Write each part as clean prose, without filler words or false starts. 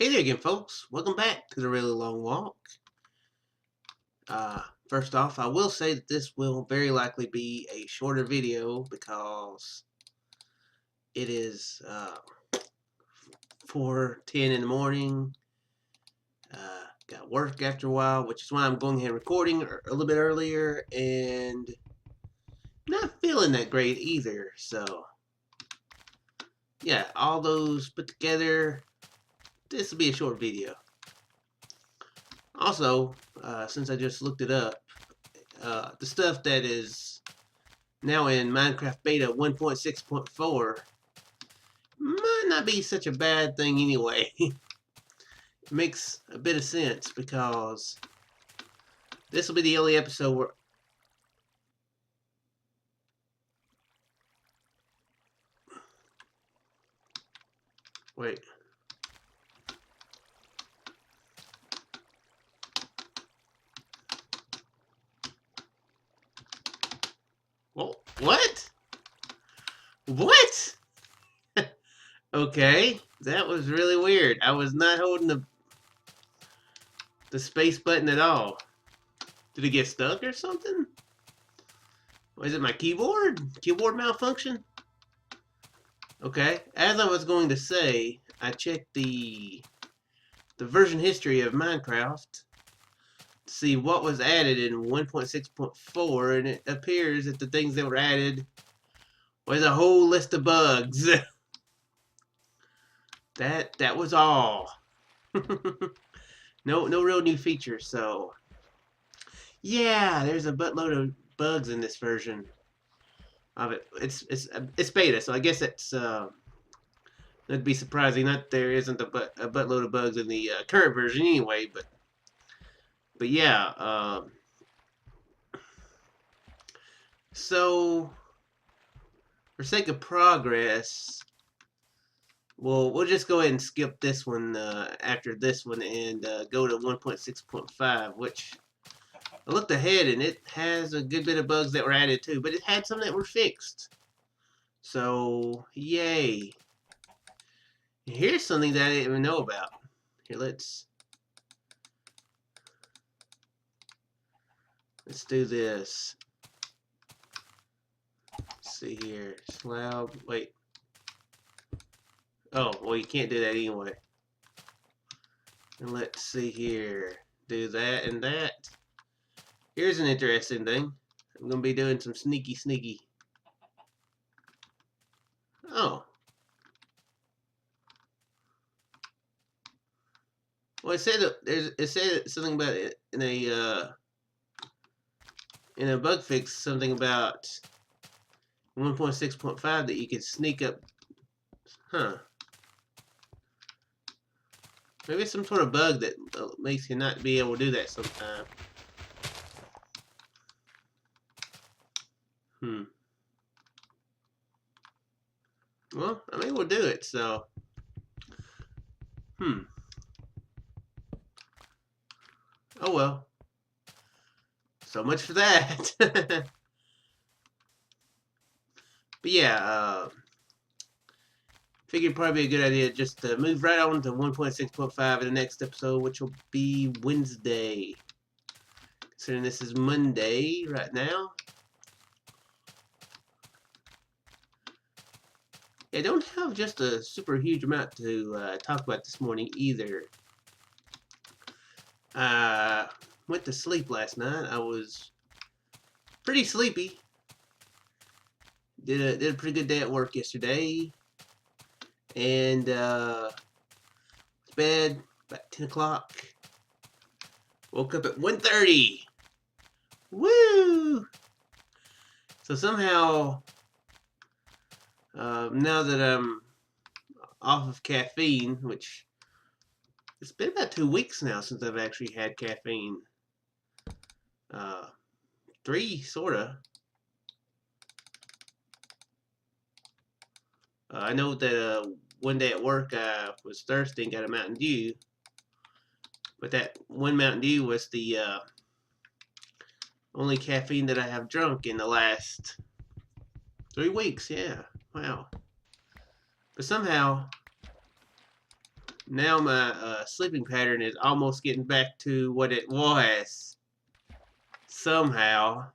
Hey there again, folks. Welcome back to the Really Long Walk. First off, I will say that this will very likely be a shorter video because it is 4:10 in the morning. Got work after a while, which is why I'm going ahead and recording a little bit earlier, and not feeling that great either. So, yeah, all those put together, this will be a short video. Also, since I just looked it up, the stuff that is now in Minecraft Beta 1.6.4 might not be such a bad thing anyway. It makes a bit of sense because this will be the only episode where... Wait. Well, what? What? Okay, that was really weird. I was not holding the space button at all. Did it get stuck or something? Or is it my keyboard? Keyboard malfunction? Okay, as I was going to say, I checked the version history of Minecraft to see what was added in 1.6.4, and it appears that the things that were added was a whole list of bugs. that was all. No real new features. So yeah, there's a buttload of bugs in this version of it. It's beta, so I guess it's that'd be surprising that there isn't a buttload of bugs in the current version anyway. But yeah. So for sake of progress, we'll just go ahead and skip this one after this one and go to 1.6.5, which I looked ahead and it has a good bit of bugs that were added too, but it had some that were fixed. So yay! Here's something that I didn't even know about. Here, let's do this. Let's see here, slab. Wait. Oh, well, you can't do that anyway. And let's see here. Do that and that. Here's an interesting thing. I'm going to be doing some sneaky. Oh. Well, it said something about it in a bug fix, something about 1.6.5 that you could sneak up. Huh. Maybe it's some sort of bug that makes you not be able to do that sometime. Well, I mean, we'll do it, so. Oh well. So much for that. But yeah, figured probably be a good idea just to move right on to 1.6.5 in the next episode, which will be Wednesday. Considering this is Monday right now. I don't have just a super huge amount to talk about this morning either. Went to sleep last night. I was pretty sleepy. Did a pretty good day at work yesterday. And bed about 10 o'clock. Woke up at 1:30. Woo! So somehow, now that I'm off of caffeine, which it's been about 2 weeks now since I've actually had caffeine. 3, sorta. I know that one day at work I was thirsty and got a Mountain Dew. But that one Mountain Dew was the only caffeine that I have drunk in the last 3 weeks. Yeah, wow. But somehow now my sleeping pattern is almost getting back to what it was. Somehow.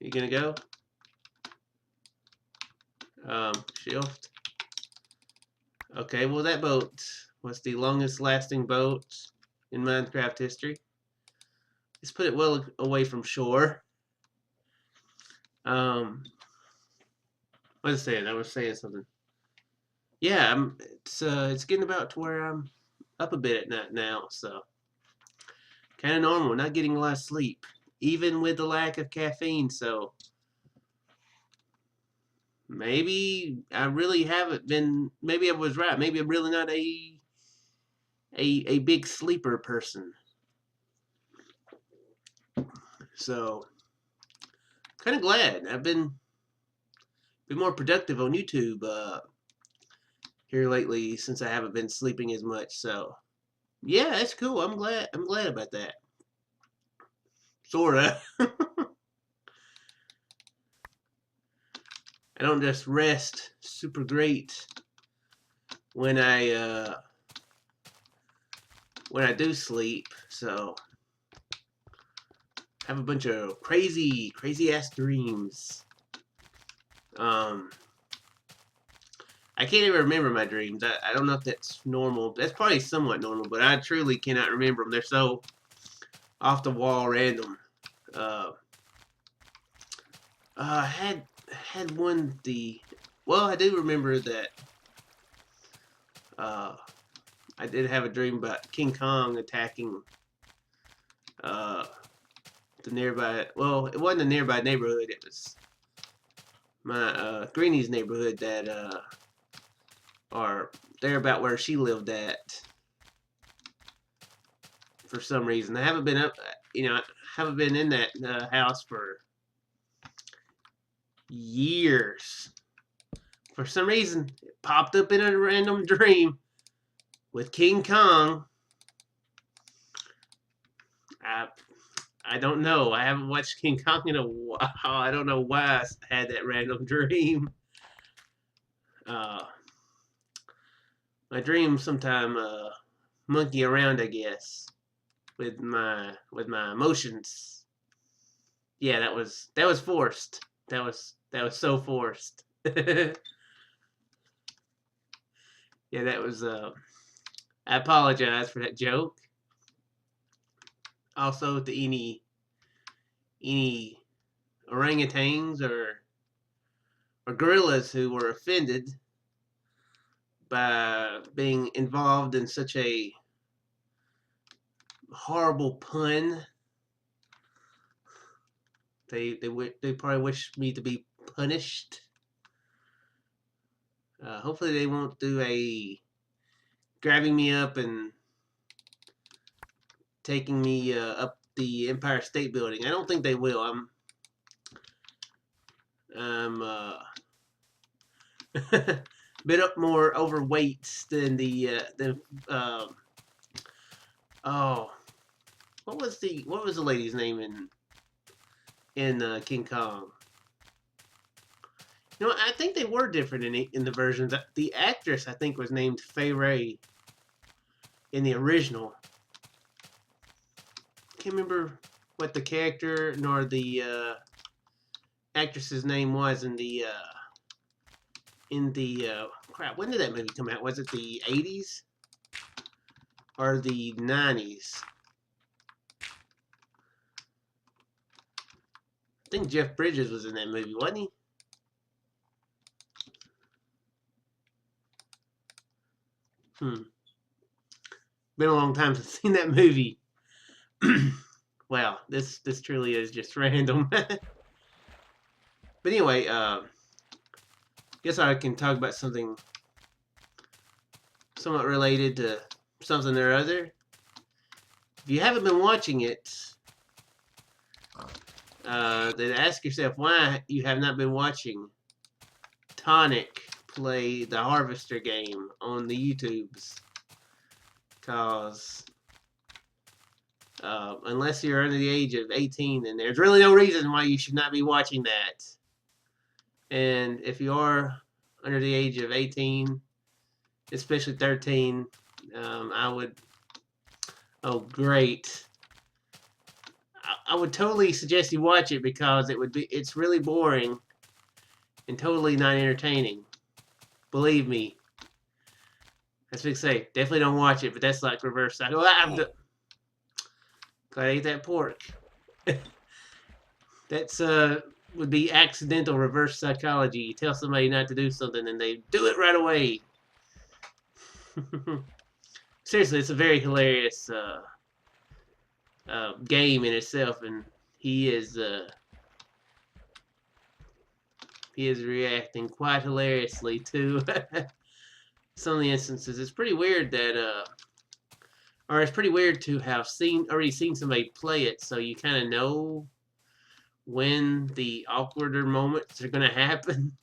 You gonna go? Shift. Okay, well that boat was the longest lasting boat in Minecraft history. Let's put it well away from shore. What was I saying? I was saying something. Yeah, it's getting about to where I'm up a bit at night now, so kind of normal. Not getting a lot of sleep, even with the lack of caffeine. So maybe I really haven't been. Maybe I was right. Maybe I'm really not a big sleeper person. So kind of glad I've been more productive on YouTube here lately since I haven't been sleeping as much. So yeah, that's cool. I'm glad about that. Sorta. I don't just rest super great when I do sleep. So I have a bunch of crazy ass dreams. I can't even remember my dreams. I don't know if that's normal. That's probably somewhat normal, but I truly cannot remember them. They're so off the wall random. I had one well, I do remember that I did have a dream about King Kong attacking the nearby, well, it wasn't a nearby neighborhood, it was my Greenie's neighborhood that or there about where she lived at for some reason. I haven't been up, haven't been in that house for years. For some reason, it popped up in a random dream with King Kong. I don't know. I haven't watched King Kong in a while. I don't know why I had that random dream. My dreams sometime monkey around, I guess, with my emotions. Yeah, that was forced. That was so forced. Yeah, that was I apologize for that joke. Also to any orangutans or gorillas who were offended by being involved in such a horrible pun. They probably wish me to be punished. Hopefully they won't do a grabbing me up and taking me up the Empire State Building. I don't think they will. I'm a bit up more overweight than oh, what was the lady's name in King Kong? You know, I think they were different in the versions. The actress, I think, was named Fay Wray in the original. Can't remember what the character nor the actress's name was in the crap. When did that movie come out? Was it the 80s or the 90s? I think Jeff Bridges was in that movie, wasn't he? Been a long time since I've seen that movie. Wow, this truly is just random. But anyway, guess I can talk about something somewhat related to something or other. If you haven't been watching it, then ask yourself why you have not been watching Tonic play the Harvester game on the YouTubes. Cause unless you're under the age of 18, then there's really no reason why you should not be watching that. And if you are under the age of 18, especially 13. I would. Oh, great! I would totally suggest you watch it because it's really boring and totally not entertaining. Believe me. That's what I say. Definitely don't watch it, but that's like reverse psycho. Glad I ate that pork. That's would be accidental reverse psychology. You tell somebody not to do something and they do it right away. Seriously, it's a very hilarious game in itself, and he is reacting quite hilariously to some of the instances. It's pretty weird that or it's pretty weird to have already seen somebody play it, so you kind of know when the awkwarder moments are going to happen.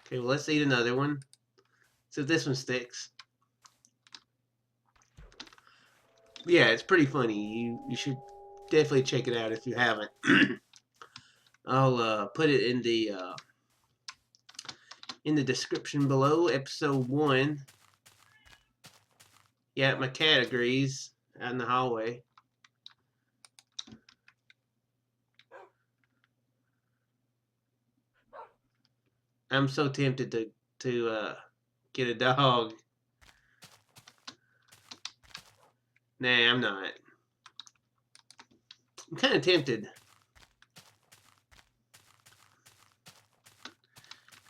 Okay, well, let's eat another one. See if this one sticks. Yeah, it's pretty funny. You should definitely check it out if you haven't. I'll put it in the description below. Episode 1. Yeah, my cat agrees out in the hallway. I'm so tempted to get a dog. Nah, I'm not. I'm kind of tempted.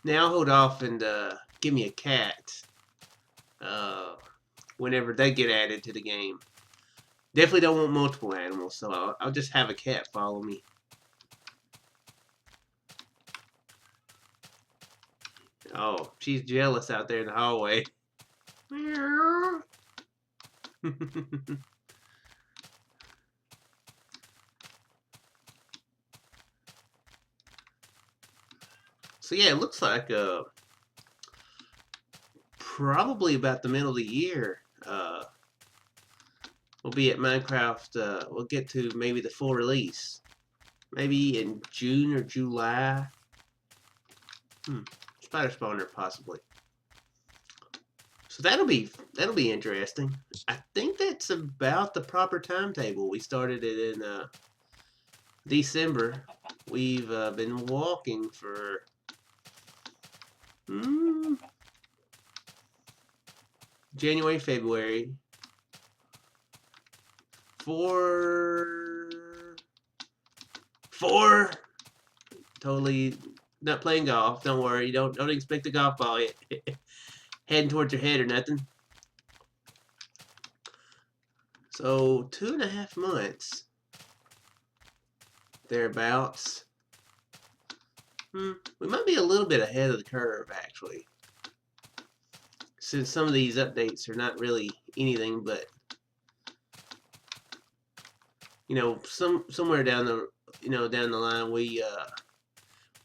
Now I'll hold off and give me a cat whenever they get added to the game. Definitely don't want multiple animals, so I'll just have a cat follow me. Oh, she's jealous out there in the hallway. So yeah, it looks like probably about the middle of the year we'll be at Minecraft. We'll get to maybe the full release, maybe in June or July. Spider spawner possibly. So that'll be interesting. I think that's about the proper timetable. We started it in December. We've been walking for January, February. Four. Totally not playing golf. Don't worry. Don't expect a golf ball heading towards your head or nothing. So 2.5 months thereabouts. We might be a little bit ahead of the curve actually, since some of these updates are not really anything but somewhere down the line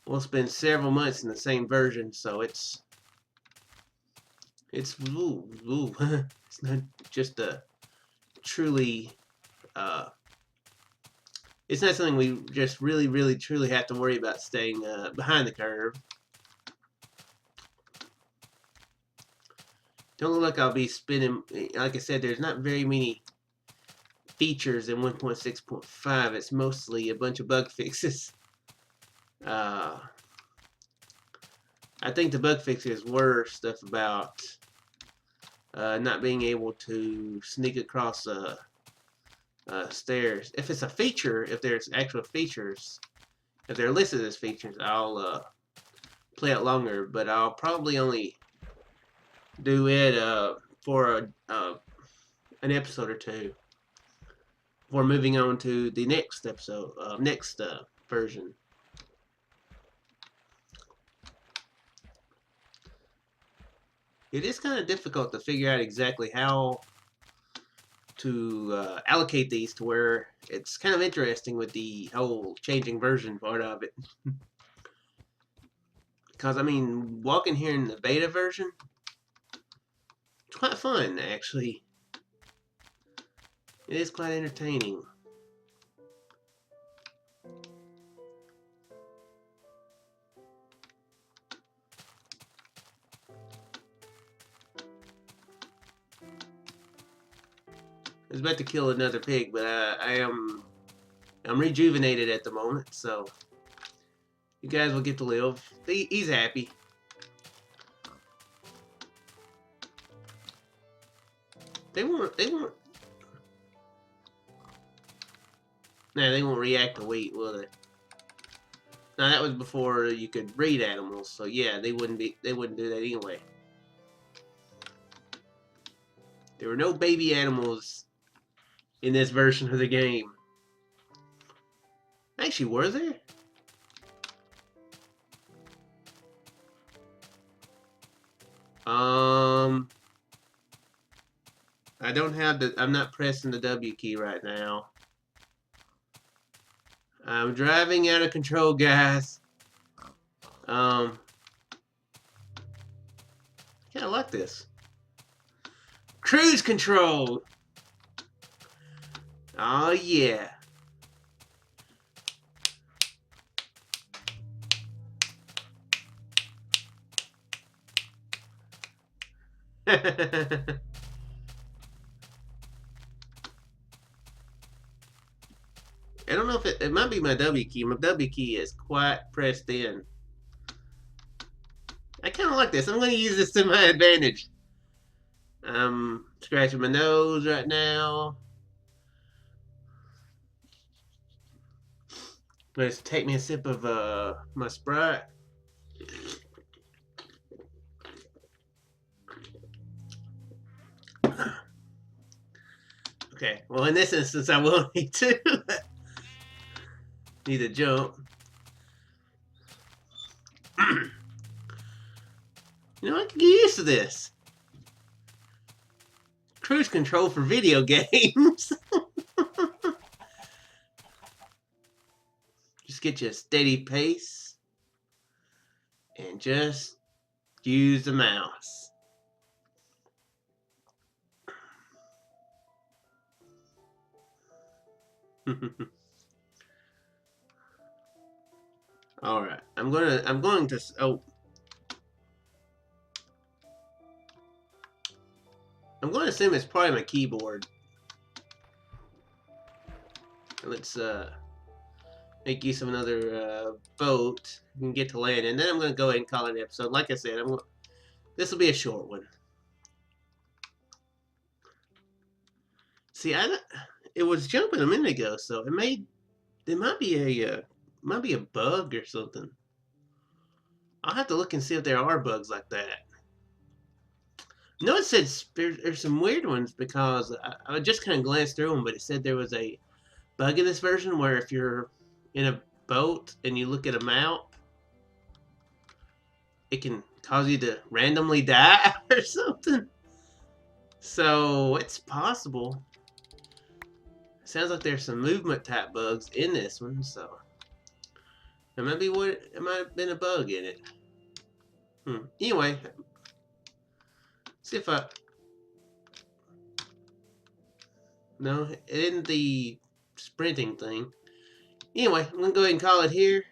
we'll spend several months in the same version, so it's it's not just a truly it's not something we just really truly have to worry about staying behind the curve. Don't look like I'll be spending, like I said, there's not very many features in 1.6.5. It's mostly a bunch of bug fixes. I think the bug fixes were stuff about not being able to sneak across stairs. If it's a feature, if there's actual features, if they're listed as features, I'll play it longer. But I'll probably only do it for an episode or two before moving on to the next episode, next version. It is kind of difficult to figure out exactly how to allocate these to where it's kind of interesting with the whole changing version part of it. Because, I mean, walking here in the beta version, it's quite fun, actually. It is quite entertaining. was about to kill another pig, but I'm rejuvenated at the moment, so you guys will get to live. He's happy. They won't. Nah, they won't react to weight, will they? Now that was before you could breed animals, so yeah, they wouldn't do that anyway. There were no baby animals in this version of the game. Actually, were there? I don't have the. I'm not pressing the W key right now. I'm driving out of control, guys. Kind of like this. Cruise control. Oh yeah. I don't know if it might be my W key. My W key is quite pressed in. I kind of like this. I'm going to use this to my advantage. I'm scratching my nose right now. Let's take me a sip of my Sprite. Okay, well in this instance I will need to jump. You know, I can get used to this. Cruise control for video games. Just get you a steady pace and just use the mouse. All right, I'm going to I'm going to assume it's probably my keyboard. Let's make use of another boat and get to land, and then I'm going to go ahead and call it an episode. Like I said, this will be a short one. See, it was jumping a minute ago, so it might be a bug or something. I'll have to look and see if there are bugs like that. No, it said there's some weird ones because I just kind of glanced through them, but it said there was a bug in this version where if you're in a boat and you look at a map, it can cause you to randomly die or something. So it's possible. Sounds like there's some movement type bugs in this one, so it might have been a bug in it. Anyway, see if no, it isn't the sprinting thing. Anyway, I'm gonna go ahead and call it here.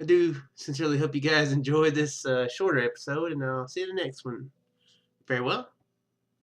I do sincerely hope you guys enjoyed this shorter episode, and I'll see you in the next one. Farewell.